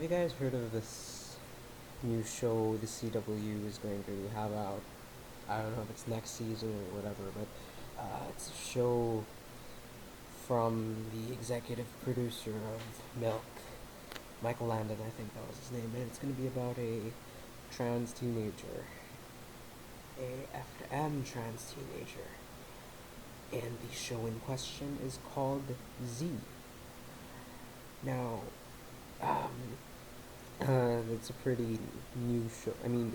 you guys heard of this new show the CW is going to have out? I don't know if it's next season or whatever, but it's a show from the executive producer of Milk, Michael Landon, I think that was his name, and it's going to be about a trans teenager, a FTM trans teenager, and the show in question is called Z. Now, um, it's a pretty new show. I mean,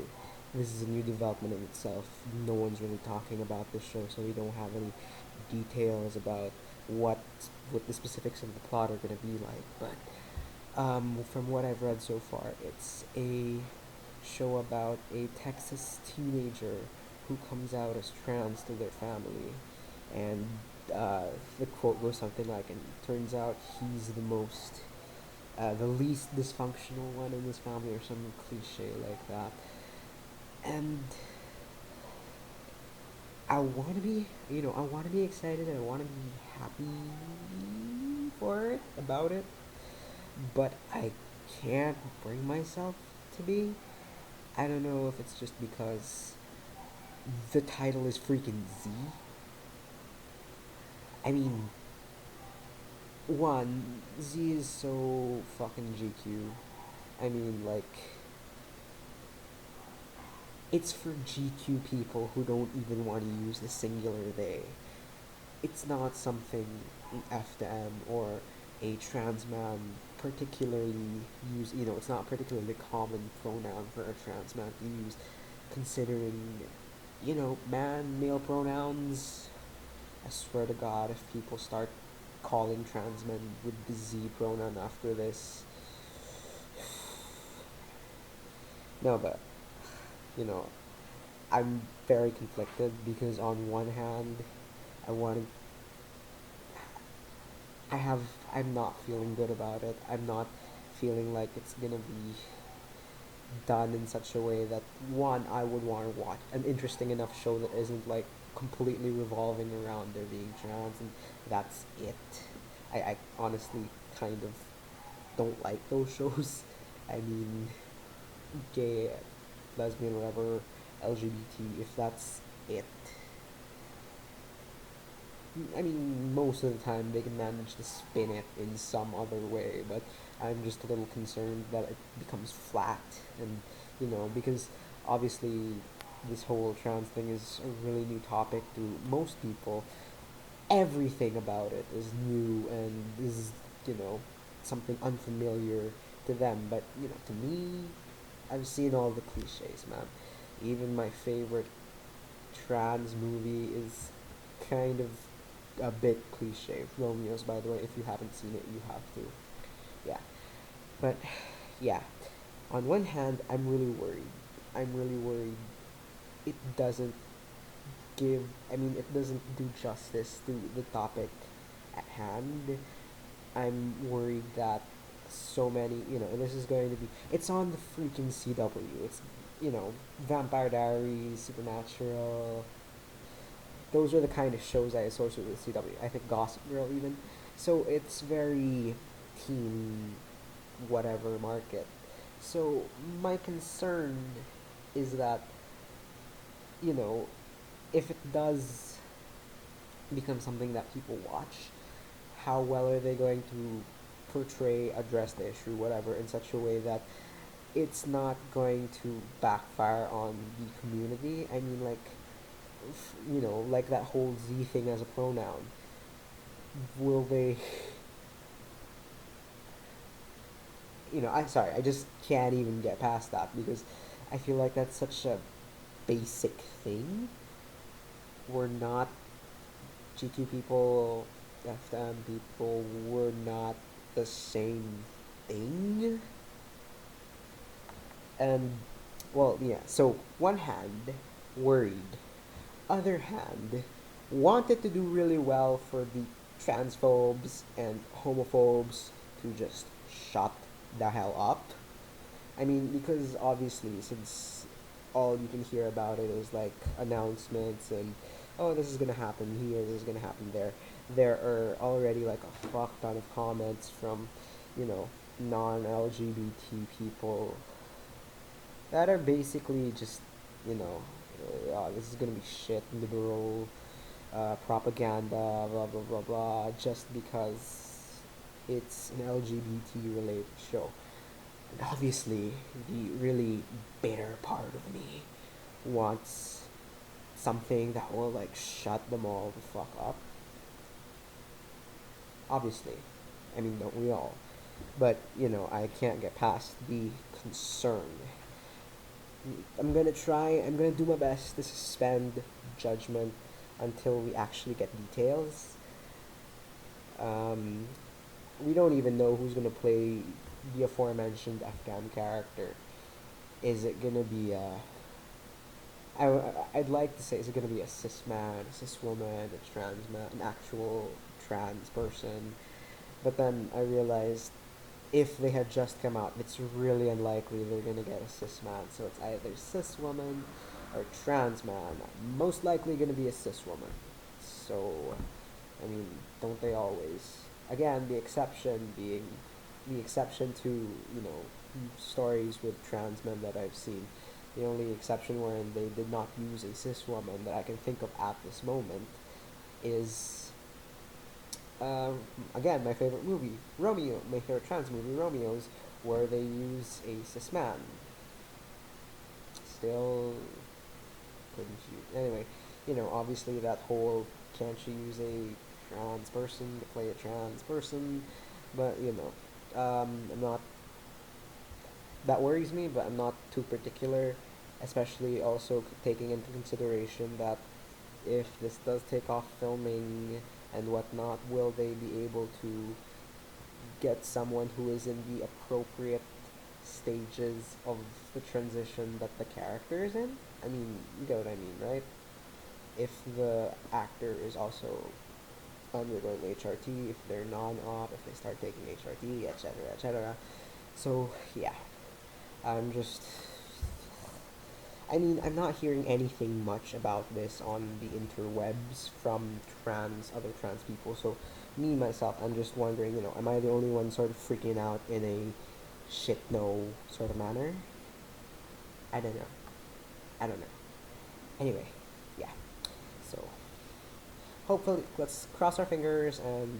this is a new development in itself. No one's really talking about this show, so we don't have any details about what what the specifics of the plot are going to be like. But from what I've read so far, it's a show about a Texas teenager who comes out as trans to their family, and uh, the quote goes something like, "And turns out he's the least dysfunctional one in this family," or some cliche like that. And I want to be excited and I want to be happy for it, about it, but I can't bring myself to be. I don't know if it's just because the title is freaking Z. I mean, one, Z is so fucking GQ. I mean, like, it's for GQ people who don't even want to use the singular they. It's not something an FTM or a trans man particularly use. It's not a particularly common pronoun for a trans man to use, considering, man, male pronouns. I swear to God, if people start calling trans men with the Z pronoun after this, no, but you know, I'm very conflicted because on one hand, I want to. I'm not feeling good about it. I'm not feeling like it's gonna be done in such a way that one I would want to watch an interesting enough show that isn't like completely revolving around there being trans and that's it. I honestly kind of don't like those shows. I mean, gay, lesbian, whatever, LGBT. If that's it, I mean, most of the time they can manage to spin it in some other way, but I'm just a little concerned that it becomes flat, and because obviously this whole trans thing is a really new topic to most people. Everything about it is new and is, you know, something unfamiliar to them, but to me, I've seen all the cliches, man. Even my favorite trans movie is kind of a bit cliche. Romeo's, by the way, if you haven't seen it, you have to. Yeah. But, yeah. On one hand, I'm really worried. I'm really worried it doesn't it doesn't do justice to the topic at hand. I'm worried that so many, this is going to be, it's on the freaking CW. It's, Vampire Diaries, Supernatural, those are the kind of shows I associate with CW. I think Gossip Girl even. So it's very teen whatever market. So my concern is that, you know, if it does become something that people watch, how well are they going to portray, address the issue, whatever, in such a way that it's not going to backfire on the community? I mean, like, like that whole Z thing as a pronoun. Will they? I'm sorry. I just can't even get past that because I feel like that's such a basic thing. We're not GQ people, FTM people. We're not the same thing. And well, yeah. So one hand, worried. Other hand, wanted to do really well for the transphobes and homophobes to just shut the hell up. I mean, because obviously, since all you can hear about it is like announcements and, oh, this is gonna happen here, this is gonna happen there. There are already like a fuck ton of comments from, you know, non-LGBT people that are basically just, you know, this is gonna be shit, liberal propaganda, blah blah blah blah, just because it's an LGBT related show. And obviously, the really bitter part of me wants something that will like shut them all the fuck up. Obviously, I mean, don't we all? But I can't get past the concern. I'm gonna do my best to suspend judgment until we actually get details. Um, we don't even know who's gonna play the aforementioned FTM character. Is it gonna be I'd like to say, is it gonna be a cis man, a cis woman, a trans man, an actual trans person? But then I realized if they had just come out, it's really unlikely they're gonna get a cis man. So it's either cis woman or trans man. Most likely gonna be a cis woman. So, I mean, don't they always? Again, the exception being the exception to stories with trans men that I've seen. The only exception wherein they did not use a cis woman that I can think of at this moment is um, again, my favorite movie, Romeo, my favorite trans movie, Romeo's, where they use a cis man. Still couldn't you? Anyway, obviously that whole can't you use a trans person to play a trans person, but I'm not. That worries me, but I'm not too particular, especially also taking into consideration that if this does take off filming and whatnot, will they be able to get someone who is in the appropriate stages of the transition that the character is in? I mean, you get what I mean, right? If the actor is also undergoing HRT, if they're non-op, if they start taking HRT, etc., etc. So, yeah, I'm just I mean, I'm not hearing anything much about this on the interwebs from other trans people. So, me myself, I'm just wondering, am I the only one sort of freaking out in a shit no sort of manner? I don't know. I don't know. Anyway, yeah. So, hopefully, let's cross our fingers and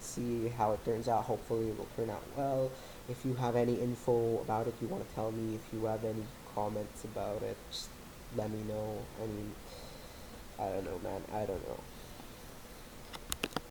see how it turns out. Hopefully, it will turn out well. If you have any info about it, you want to tell me. If you have any comments about it, just let me know. I mean, I don't know, man. I don't know.